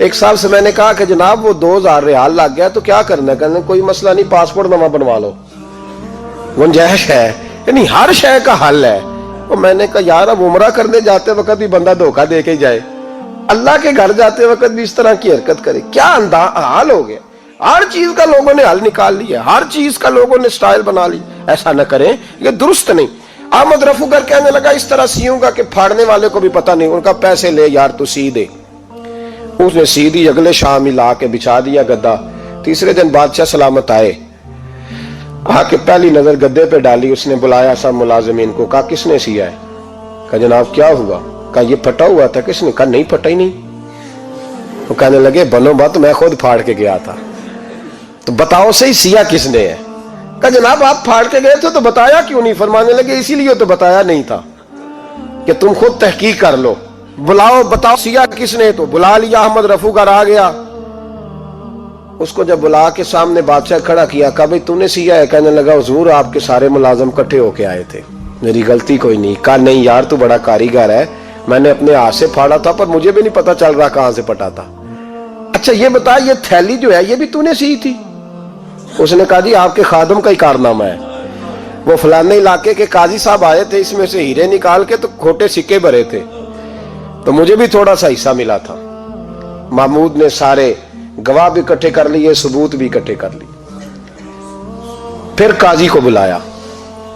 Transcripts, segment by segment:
ایک صاحب سے میں نے کہا کہ جناب وہ 2000 ریال لگ گیا تو کیا کرنا ہے؟ کہنے کوئی مسئلہ نہیں، پاسپورٹ نواں بنوا لو، گنجائش ہے، یعنی ہر شے کا حل ہے۔ اور میں نے کہا یار اب عمرہ کرنے جاتے وقت بھی بندہ دھوکہ دے کے جائے، اللہ کے گھر جاتے وقت بھی اس طرح کی حرکت کرے، کیا حال ہو گیا؟ ہر چیز کا لوگوں نے حل نکال لیا، ہر چیز کا لوگوں نے سٹائل بنا لی۔ ایسا نہ کریں، یہ درست نہیں۔ احمد رفو گر کہنے لگا اس طرح سیوں گا کہ پھاڑنے والے کو بھی پتہ نہیں۔ ان کا پیسے لے یار تو سی دے۔ اس نے سی دی، اگلے شام ہی لا کے بچھا دیا گدا۔ تیسرے دن بادشاہ سلامت آئے، آ کے پہلی نظر گدے پہ ڈالی، اس نے بلایا سب ملازمین کو، کہا کس نے سیا ہے؟ کہا جناب کیا ہوا؟ کہا یہ پھٹا ہوا تھا۔ کس نے؟ کہا نہیں پھٹا ہی نہیں۔ وہ کہنے لگے بنو بات میں خود پھاڑ کے گیا تھا، تو بتاؤ صحیح سیا کس نے ہے؟ کہا جناب آپ پھاڑ کے گئے تھے تو بتایا کیوں نہیں؟ فرمانے لگے اسی لیے تو بتایا نہیں تھا کہ تم خود تحقیق کر لو، بلاؤ بتاؤ سیا کس نے۔ تو بلا لیا، احمد رفو گر آ گیا۔ اس کو جب بلا کے سامنے بادشاہ کھڑا کیا، کہا بھئی تو نے سیا ہے؟ کہنے لگا حضور آپ کے سارے ملازم کٹھے ہو کے آئے تھے، میری غلطی کوئی نہیں۔ کہا نہیں یار تو بڑا کاریگر ہے، میں نے اپنے ہاتھ سے پھاڑا تھا پر مجھے بھی نہیں پتا چل رہا کہاں سے پھٹا تھا۔ اچھا یہ بتا یہ تھیلی جو ہے یہ بھی تو نے سی تھی؟ اس نے کہا جی آپ کے خادم کا ہی کارنامہ ہے، وہ فلانے علاقے کے قاضی صاحب آئے تھے، اس میں سے ہیرے نکال کے تو کھوٹے سکے بھرے تھے، تو مجھے بھی تھوڑا سا حصہ ملا تھا۔ محمود نے سارے گواہ بھی اکٹھے کر لیے، ثبوت بھی اکٹھے کر لیے۔ پھر قاضی کو بلایا،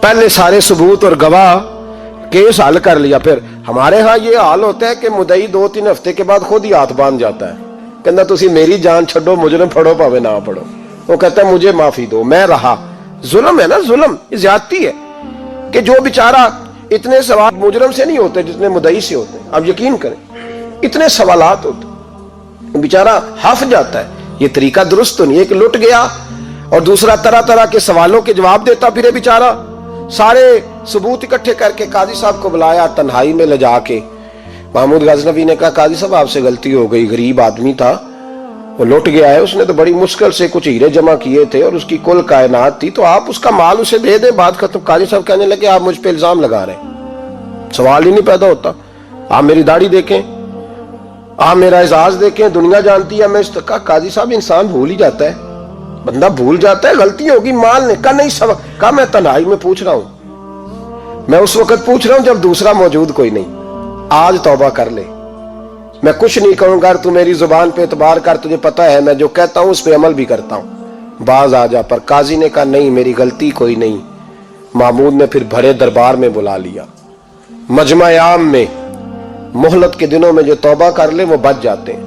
پہلے سارے ثبوت اور گواہ کیس حل کر لیا۔ پھر ہمارے ہاں یہ حال ہوتا ہے کہ مدعی 2-3 ہفتے کے بعد خود ہی ہاتھ باندھ جاتا ہے، کہنا تسی میری جان چھڈو، مجرم پھڑو پاوے نہ پڑھو۔ وہ کہتا ہے مجھے معافی دو، میں رہا۔ ظلم ہے نا، ظلم، یہ زیادتی ہے کہ جو بیچارہ اتنے سوال مجرم سے نہیں ہوتے جتنے مدعی سے ہوتے ہیں۔ اب یقین کریں اتنے سوالات ہوتے بیچارہ ہف جاتا ہے۔ یہ طریقہ درست تو نہیں ہے کہ لٹ گیا اور دوسرا طرح طرح کے سوالوں کے جواب دیتا پھرے بیچارہ۔ سارے ثبوت اکٹھے کر کے قاضی صاحب کو بلایا، تنہائی میں لے جا کے محمود غزنوی نے کہا قاضی صاحب آپ سے غلطی ہو گئی، غریب آدمی تھا، وہ لٹ گیا ہے، اس نے تو بڑی مشکل سے کچھ ہیرے جمع کیے تھے اور اس کی کل کائنات تھی، تو آپ اس کا مال اسے دے دیں، بات ختم۔ قاضی صاحب کہنے لگے آپ مجھ پہ الزام لگا رہے ہیں، سوال ہی نہیں پیدا ہوتا۔ آپ میری داڑھی دیکھیں، آپ میرا اعزاز دیکھیں، دنیا جانتی ہے میں اس کا۔ قاضی صاحب انسان بھول ہی جاتا ہے، بندہ بھول جاتا ہے، غلطی ہوگی، مال نے کہا نہیں سب کہا میں تنہائی میں پوچھ رہا ہوں، میں اس وقت پوچھ رہا ہوں جب دوسرا موجود کوئی نہیں، آج توبہ کر لے، میں کچھ نہیں کہوں گا، تو میری زبان پہ اعتبار کر، تجھے پتا ہے میں جو کہتا ہوں اس پہ عمل بھی کرتا ہوں، باز آ جا۔ پر قاضی نے کہا نہیں میری غلطی کوئی نہیں۔ محمود نے پھر بڑے دربار میں بلا لیا، مجمع عام میں۔ مہلت کے دنوں میں جو توبہ کر لے وہ بچ جاتے ہیں،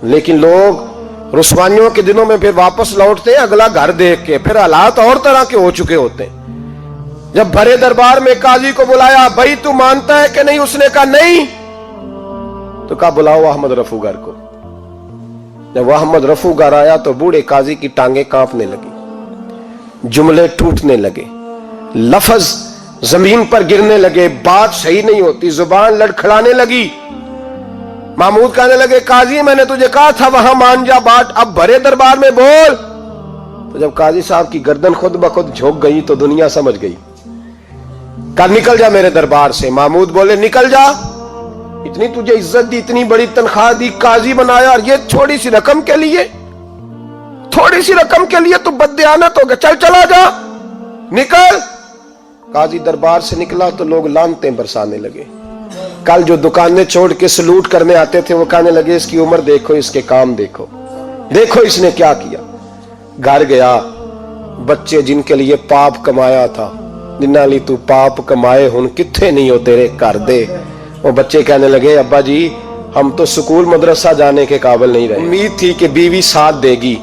لیکن لوگ رسوائیوں کے دنوں میں پھر واپس لوٹتے ہیں اگلا گھر دیکھ کے، پھر حالات اور طرح کے ہو چکے ہوتے ہیں۔ جب بڑے دربار میں قاضی کو بلایا، بھائی تو مانتا ہے کہ نہیں؟ اس نے کہا نہیں، تو کہا بلاؤ احمد رفو گر کو۔ جب احمد رفو گر آیا تو بوڑھے قاضی کی ٹانگیں کانپنے لگی، جملے ٹوٹنے لگے، لفظ زمین پر گرنے لگے، بات صحیح نہیں ہوتی، زبان لڑکھڑانے لگی۔ محمود کہنے لگے قاضی میں نے تجھے کہا تھا وہاں مان جا بات، اب بڑے دربار میں بول۔ تو جب قاضی صاحب کی گردن خود بخود جھک گئی تو دنیا سمجھ گئی، کہا نکل جا میرے دربار سے۔ محمود بولے نکل جا، اتنی تجھے عزت دی، اتنی بڑی تنخواہ دی، قاضی بنایا، اور یہ تھوڑی سی رقم کے لیے، تھوڑی سی رقم کے لیے تو بددیانت ہو گیا، چل چلا جا، نکل۔ قاضی دربار سے نکلا تو لوگ لعنتیں برسانے لگے۔ کل جو دکانیں چھوڑ کے سلوٹ کرنے آتے تھے وہ کہنے لگے اس کی عمر دیکھو، اس کے کام دیکھو، دیکھو اس نے کیا کیا۔ گھر گیا، بچے جن کے لیے پاپ کمایا تھا، جنہاں لی تو پاپ کمائے ہن کتھے نہیں ہو تیرے کر دے۔ وہ بچے کہنے لگے ابا جی ہم تو سکول مدرسہ جانے کے قابل نہیں رہے، امید تھی کہ بیوی ساتھ دے گی۔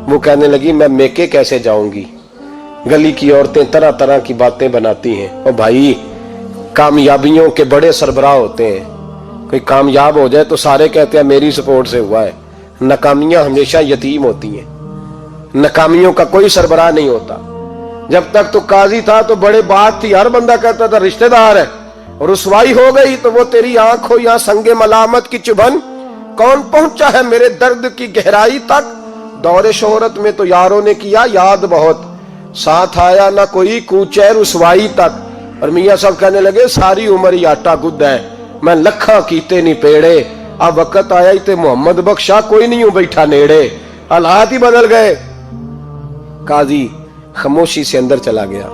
وہ کہنے لگی میں میکے کیسے جاؤں گی، گلی کی عورتیں طرح طرح کی باتیں بناتی ہیں۔ اور بھائی کامیابیوں کے بڑے سربراہ ہوتے ہیں، کوئی کامیاب ہو جائے تو سارے کہتے ہیں میری سپورٹ سے ہوا ہے، ناکامیاں ہمیشہ یتیم ہوتی ہیں، ناکامیوں کا کوئی سربراہ نہیں ہوتا۔ جب تک تو قاضی تھا تو بڑے بات تھی، ہر بندہ کہتا تھا رشتہ دار ہے، اور رسوائی ہو گئی تو وہ تیری آنکھ ہو یا سنگ ملامت کی چبھن، کون پہنچا ہے میرے درد کی گہرائی تک، دور شہرت میں تو یاروں نے کیا یاد بہت، ساتھ آیا نہ کوئی کوچے رسوائی تک۔ اور میاں صاحب کہنے لگے ساری عمر ہی آٹا گد ہے، میں لکھاں کیتے نہیں پیڑے، اب وقت آیا ہی تے محمد بخشا کوئی نہیں ہوں بیٹھا نیڑے، حالات ہی بدل گئے۔ قاضی خاموشی سے اندر چلا گیا،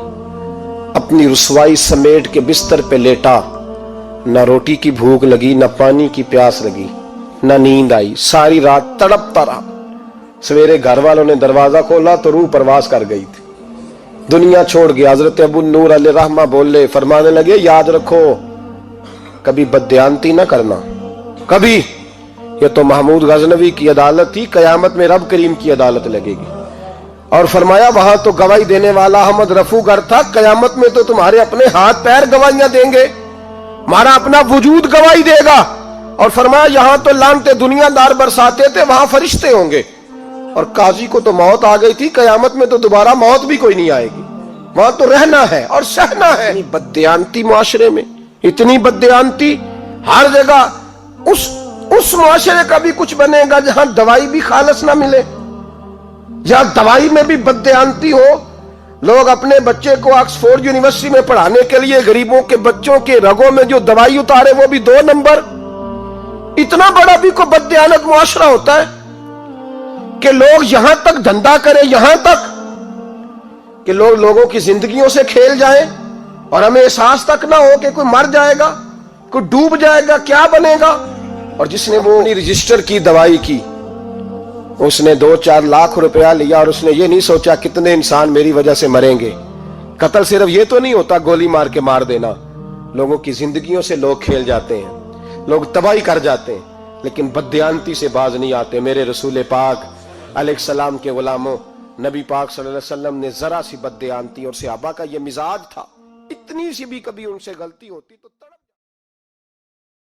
اپنی رسوائی سمیٹ کے بستر پہ لیٹا، نہ روٹی کی بھوک لگی، نہ پانی کی پیاس لگی، نہ نیند آئی، ساری رات تڑپتا رہا۔ سویرے گھر والوں نے دروازہ کھولا تو روح پرواز کر گئی تھی، دنیا چھوڑ گیا۔ حضرت ابو نور علیہ رحمہ بولے، فرمانے لگے یاد رکھو کبھی بددیانتی نہ کرنا، کبھی۔ یہ تو محمود غزنوی کی عدالت تھی، قیامت میں رب کریم کی عدالت لگے گی۔ اور فرمایا وہاں تو گواہی دینے والا احمد رفو گر تھا، قیامت میں تو تمہارے اپنے ہاتھ پیر گواہیاں دیں گے، ہمارا اپنا وجود گواہی دے گا۔ اور فرمایا یہاں تو لانتے دنیا دار برساتے تھے، وہاں فرشتے ہوں گے۔ اور قاضی کو تو موت آ گئی تھی، قیامت میں تو دوبارہ موت بھی کوئی نہیں آئے گی، وہاں تو رہنا ہے اور سہنا ہے۔ اتنی بددیانتی معاشرے میں، اتنی بددیانتی ہر جگہ۔ اس معاشرے کا بھی کچھ بنے گا جہاں دوائی بھی خالص نہ ملے، جہاں دوائی میں بھی بددیانتی ہو۔ لوگ اپنے بچے کو آکسفورڈ یونیورسٹی میں پڑھانے کے لیے غریبوں کے بچوں کے رگوں میں جو دوائی اتارے وہ بھی 2 نمبر۔ اتنا بڑا بھی کوئی بددیانت معاشرہ ہوتا ہے کہ لوگ یہاں تک دھندا کریں، یہاں تک کہ لوگ لوگوں کی زندگیوں سے کھیل جائیں اور ہمیں احساس تک نہ ہو کہ کوئی مر جائے گا، کوئی ڈوب جائے گا، کیا بنے گا۔ اور جس نے وہ رجسٹر کی دوائی کی، اس نے 2-4 لاکھ روپیہ لیا اور اس نے یہ نہیں سوچا کتنے انسان میری وجہ سے مریں گے۔ قتل صرف یہ تو نہیں ہوتا گولی مار کے مار دینا، لوگوں کی زندگیوں سے لوگ کھیل جاتے ہیں، لوگ تباہی کر جاتے ہیں، لیکن بددیانتی سے باز نہیں آتے۔ میرے رسول پاک علیہ السلام کے غلاموں، نبی پاک صلی اللہ علیہ وسلم نے ذرا سی بددیانتی، اور صحابہ کا یہ مزاج تھا، اتنی سی بھی کبھی ان سے غلطی ہوتی تو